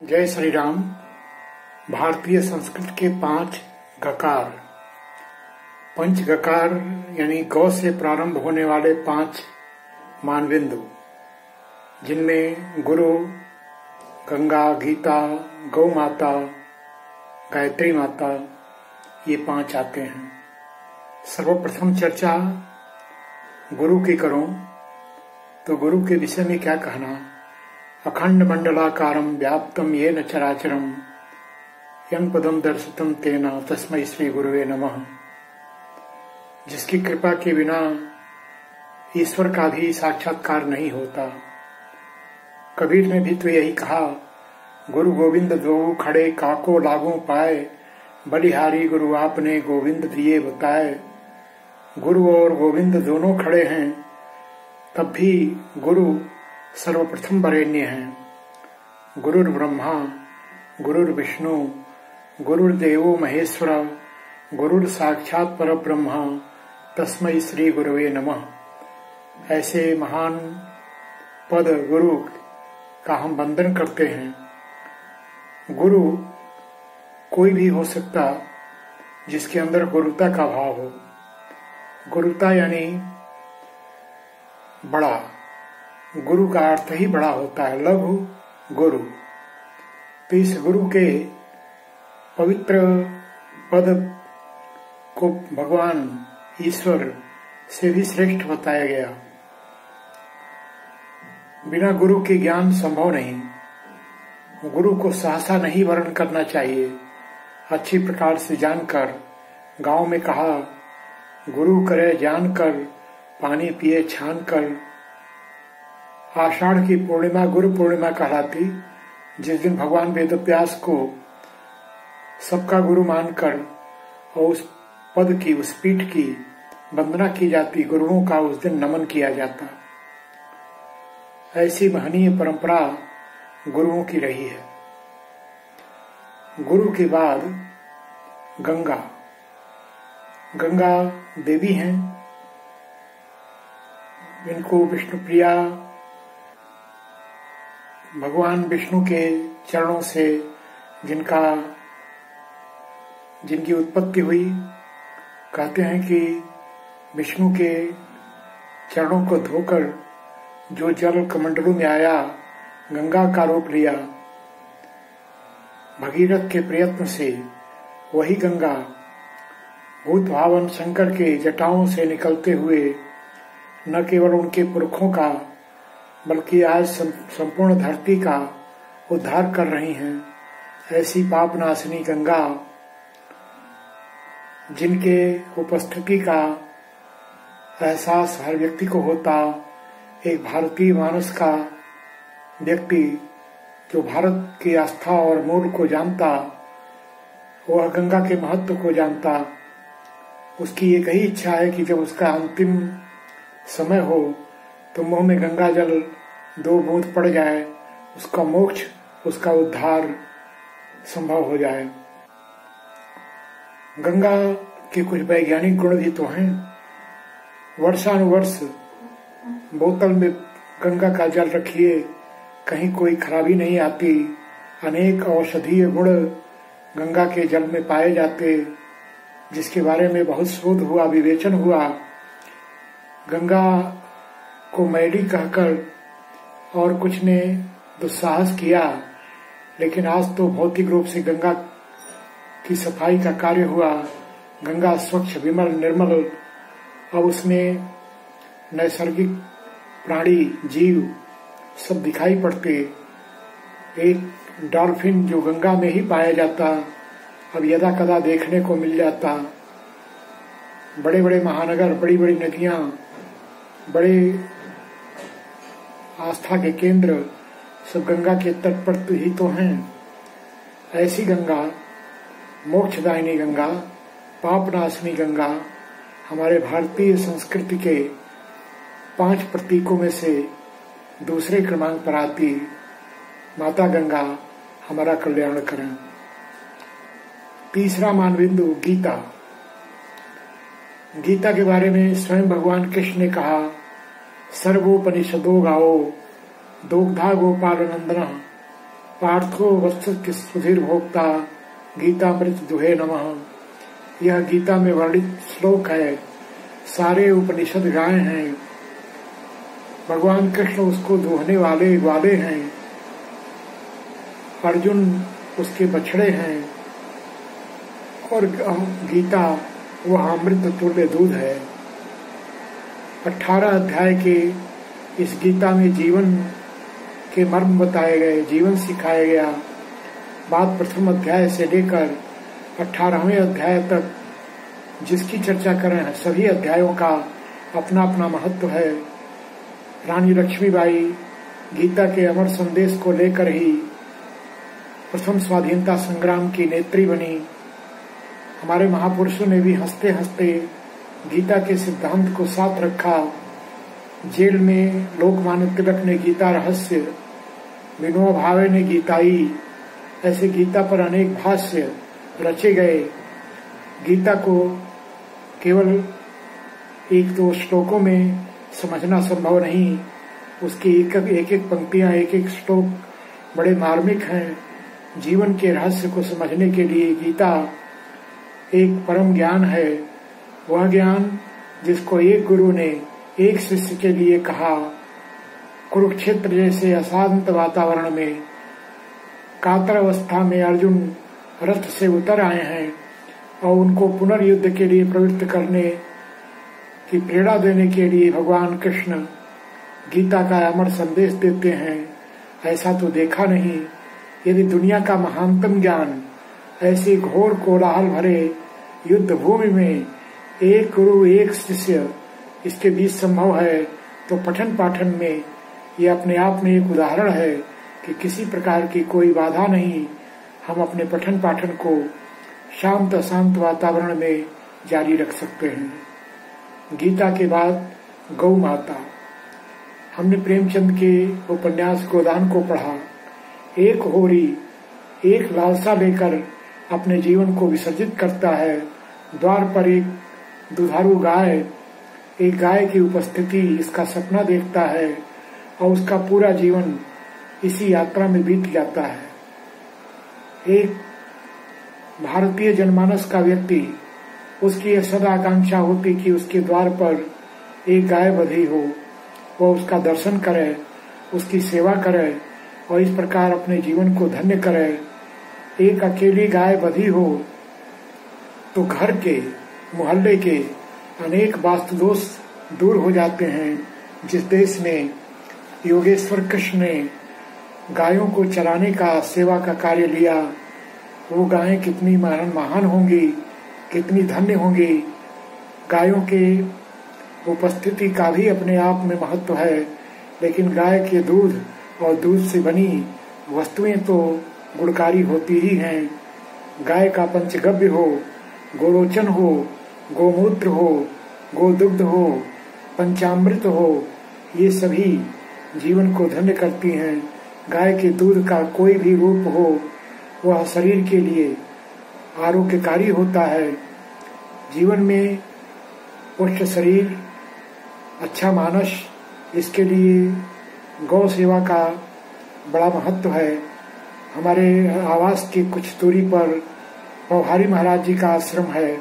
जय श्री राम। भारतीय संस्कृत के 5 गकार, पंच गकार यानी गौ से प्रारंभ होने वाले 5 मानबिंदु, जिनमें गुरु, गंगा, गीता, गौ माता, गायत्री माता, ये 5 आते हैं। सर्वप्रथम चर्चा गुरु की करूं तो गुरु के विषय में क्या कहना। अखंड मंडलाकारं व्याप्तं येन चराचरं यं पदं दर्शितं तेन तस्मै श्री गुरुवे नमः। जिसकी कृपा के बिना ईश्वर का भी साक्षात्कार नहीं होता। कबीर ने भी तो यही कहा, गुरु गोविंद दो खड़े काको लागू पाए, बलिहारी गुरु आपने गोविंद दिए बताए। गुरु और गोविंद दोनों खड़े हैं, तब भी गुरु सर्वप्रथम वरेण्य हैं। गुरुर् ब्रह्मा गुरुर्विष्णु गुरुर्देवो महेश्वर गुरुर् साक्षात परब्रह्म तस्मै श्री गुरुवे नमः। ऐसे महान पद गुरु का हम वंदन करते हैं। गुरु कोई भी हो सकता जिसके अंदर गुरुता का भाव हो। गुरुता यानी बड़ा, गुरु का अर्थ ही बड़ा होता है, लघु गुरु। तो इस गुरु के पवित्र पद को भगवान ईश्वर से भी श्रेष्ठ बताया गया। बिना गुरु के ज्ञान संभव नहीं। गुरु को सहसा नहीं वर्ण करना चाहिए, अच्छी प्रकार से जानकर। गांव में कहा, गुरु करे जानकर पानी पिए छान कर। आषाढ़ की पूर्णिमा गुरु पूर्णिमा कहलाती, जिस दिन भगवान वेदव्यास को सबका गुरु मानकर और उस पद की, उस पीठ की वंदना की जाती। गुरुओं का उस दिन नमन किया जाता। ऐसी महनीय परंपरा गुरुओं की रही है। गुरु के बाद गंगा। गंगा देवी हैं, इनको विष्णुप्रिया, भगवान विष्णु के चरणों से जिनकी उत्पत्ति हुई। कहते हैं कि विष्णु के चरणों को धोकर जो जल कमंडलों में आया, गंगा का रूप लिया। भगीरथ के प्रयत्न से वही गंगा भूत भावन शंकर के जटाओं से निकलते हुए न केवल उनके पुरखों का बल्कि आज संपूर्ण धरती का उद्धार कर रही हैं। ऐसी पाप नाशिनी गंगा, जिनके उपस्थिति का एहसास हर व्यक्ति को होता। एक भारतीय मानस का व्यक्ति जो भारत की आस्था और मूल को जानता, वह गंगा के महत्व को जानता। उसकी एक ही इच्छा है कि जब उसका अंतिम समय हो तो मुंह में गंगा जल 2 बूंद पड़ जाए, उसका मोक्ष, उसका उद्धार संभव हो जाए। गंगा के कुछ वैज्ञानिक गुण भी तो हैं। वर्षानुवर्ष बोतल में गंगा का जल रखिए, कहीं कोई खराबी नहीं आती। अनेक औषधीय गुण गंगा के जल में पाए जाते, जिसके बारे में बहुत शोध हुआ, विवेचन हुआ। गंगा को मैली कहकर और कुछ ने दुस्साहस किया, लेकिन आज तो भौतिक रूप से गंगा की सफाई का कार्य हुआ। गंगा स्वच्छ, विमल, निर्मल। अब उसमें नैसर्गिक प्राणी, जीव सब दिखाई पड़ते। एक डॉल्फिन जो गंगा में ही पाया जाता, अब यदा कदा देखने को मिल जाता। बड़े बड़े महानगर, बड़ी बड़ी नदियां, बड़े आस्था के केंद्र सब गंगा के तट पर ही तो हैं। ऐसी गंगा, मोक्षदायिनी गंगा, पापनाशनी गंगा हमारे भारतीय संस्कृति के 5 प्रतीकों में से दूसरे क्रमांक पर आती। माता गंगा हमारा कल्याण करें। तीसरा मानबिंदु गीता। गीता के बारे में स्वयं भगवान कृष्ण ने कहा, सर्वोपनिषदो गाओ दुग्धा गोपाल नंदन पार्थो वत्स सुधीर भोक्ता गीतामृत दुहे नमः। यह गीता में वर्णित श्लोक है, सारे उपनिषद गाए हैं, भगवान कृष्ण उसको दोहने वाले हैं, अर्जुन उसके बछड़े हैं और गीता वह अमृत तुल्य दूध है। 18 अध्याय के इस गीता में जीवन के मर्म बताए गए, जीवन सिखाया गया। बात प्रथम अध्याय से लेकर 18वें अध्याय तक जिसकी चर्चा करें, सभी अध्यायों का अपना अपना महत्व है। रानी लक्ष्मीबाई गीता के अमर संदेश को लेकर ही प्रथम स्वाधीनता संग्राम की नेत्री बनी। हमारे महापुरुषों ने भी हंसते हंसते गीता के सिद्धांत को साथ रखा। जेल में लोकमान्य तिलक ने गीता रहस्य, विनोबा भावे ने गीताई, ऐसे गीता पर अनेक भाष्य रचे गए। गीता को केवल एक दो श्लोकों में समझना संभव नहीं, उसकी एक एक पंक्तियां, एक एक श्लोक बड़े मार्मिक हैं। जीवन के रहस्य को समझने के लिए गीता एक परम ज्ञान है। वह ज्ञान जिसको एक गुरु ने एक शिष्य के लिए कहा। कुरुक्षेत्र जैसे अशांत वातावरण में कातर अवस्था में अर्जुन रथ से उतर आए हैं और उनको पुनर्युद्ध के लिए प्रवृत्त करने की प्रेरणा देने के लिए भगवान कृष्ण गीता का अमर संदेश देते हैं। ऐसा तो देखा नहीं। यदि दुनिया का महानतम ज्ञान ऐसे घोर कोलाहल भरे युद्ध भूमि में एक गुरु एक शिष्य इसके बीच संभव है, तो पठन पाठन में ये अपने आप में एक उदाहरण है कि किसी प्रकार की कोई बाधा नहीं, हम अपने पठन पाठन को शांत अशांत वातावरण में जारी रख सकते हैं। गीता के बाद गौ माता। हमने प्रेमचंद के उपन्यास गोदान को पढ़ा। एक होरी एक लालसा लेकर अपने जीवन को विसर्जित करता है। द्वार पर एक दुधारू गाय, एक गाय की उपस्थिति, इसका सपना देखता है और उसका पूरा जीवन इसी यात्रा में बीत जाता है। एक भारतीय जनमानस का व्यक्ति, उसकी यह सदा आकांक्षा होती कि उसके द्वार पर एक गाय बंधी हो, वह उसका दर्शन करे, उसकी सेवा करे और इस प्रकार अपने जीवन को धन्य करे। एक अकेली गाय बंधी हो तो घर के, मोहल्ले के अनेक वास्तु दोष दूर हो जाते हैं। जिस देश में योगेश्वर कृष्ण ने गायों को चराने का, सेवा का कार्य लिया, वो गायें कितनी महान होंगी, कितनी धन्य होंगी। गायों के उपस्थिति का भी अपने आप में महत्व है, लेकिन गाय के दूध और दूध से बनी वस्तुएं तो गुणकारी होती ही हैं। गाय का पंचगव्य हो, गोरोचन हो, गोमूत्र हो, गोदुग्ध हो, पंचामृत हो, ये सभी जीवन को धन्य करती हैं। गाय के दूध का कोई भी रूप हो, वह शरीर के लिए आरोग्यकारी होता है। जीवन में पुष्ट शरीर, अच्छा मानस, इसके लिए गौ सेवा का बड़ा महत्व है। हमारे आवास की कुछ दूरी पर पौहारी महाराज जी का आश्रम है,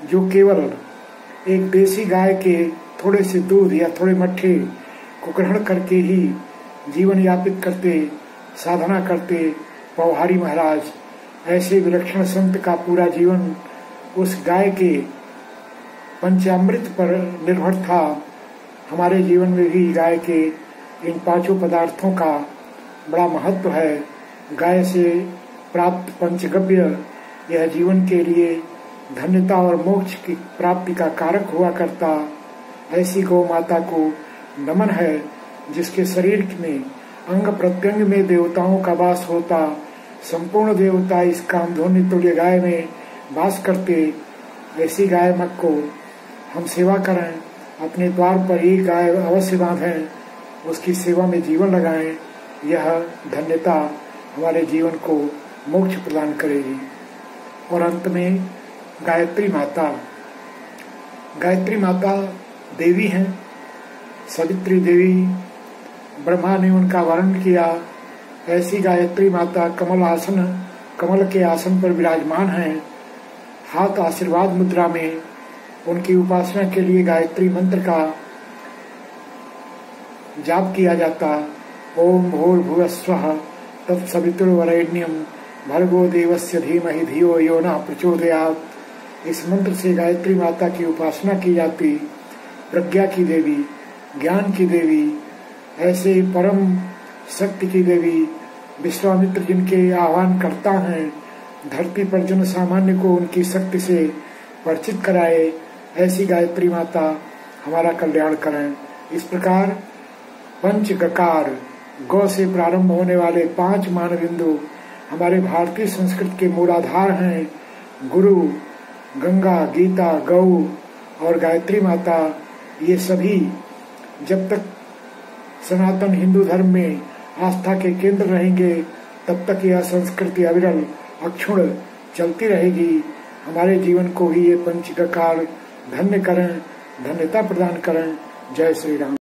जो केवल एक देसी गाय के थोड़े से दूध या थोड़े मट्ठे को ग्रहण करके ही जीवन यापित करते, साधना करते। पौहारी महाराज ऐसे विलक्षण संत का पूरा जीवन उस गाय के पंचामृत पर निर्भर था। हमारे जीवन में भी गाय के इन पांचों पदार्थों का बड़ा महत्व है। गाय से प्राप्त पंचगव्य यह जीवन के लिए धन्यता और मोक्ष की प्राप्ति का कारक हुआ करता। ऐसी गौ माता को नमन है, जिसके शरीर में अंग प्रत्यंग में देवताओं का वास होता। संपूर्ण देवता इस कामधुनी तुल्य गाय में वास करते। ऐसी गाय मत को हम सेवा करें, अपने द्वार पर एक गाय अवश्य बांधें, उसकी सेवा में जीवन लगाएं। यह धन्यता हमारे जीवन को मोक्ष प्रदान करेगी। और अंत में गायत्री माता। गायत्री माता देवी हैं, सावित्री देवी। ब्रह्मा ने उनका वर्णन किया ऐसी गायत्री माता कमल के आसन पर विराजमान हैं। हाथ आशीर्वाद मुद्रा में उनकी उपासना के लिए गायत्री मंत्र का जाप किया जाता। ओम भूर्भुवस्वः तत्सवितुर्वरेण्यं भर्गो देवस्य धीमहि धियो यो नः प्रचोदयात्। इस मंत्र से गायत्री माता की उपासना की जाती। प्रज्ञा की देवी, ज्ञान की देवी, ऐसे परम शक्ति की देवी विश्वामित्र जिनके आह्वान करता हैं, धरती पर जन सामान्य को उनकी शक्ति से परिचित कराए, ऐसी गायत्री माता हमारा कल्याण करें। इस प्रकार पंच गकार गौ से प्रारंभ होने वाले 5 मान बिंदु हमारे भारतीय संस्कृति के मूलाधार हैं। गुरु, गंगा, गीता, गौ और गायत्री माता, ये सभी जब तक सनातन हिंदू धर्म में आस्था के केंद्र रहेंगे तब तक यह संस्कृति अविरल अक्षुण्ण चलती रहेगी। हमारे जीवन को ही ये पंच गकार धन्य करें, धन्यता प्रदान करें। जय श्री राम।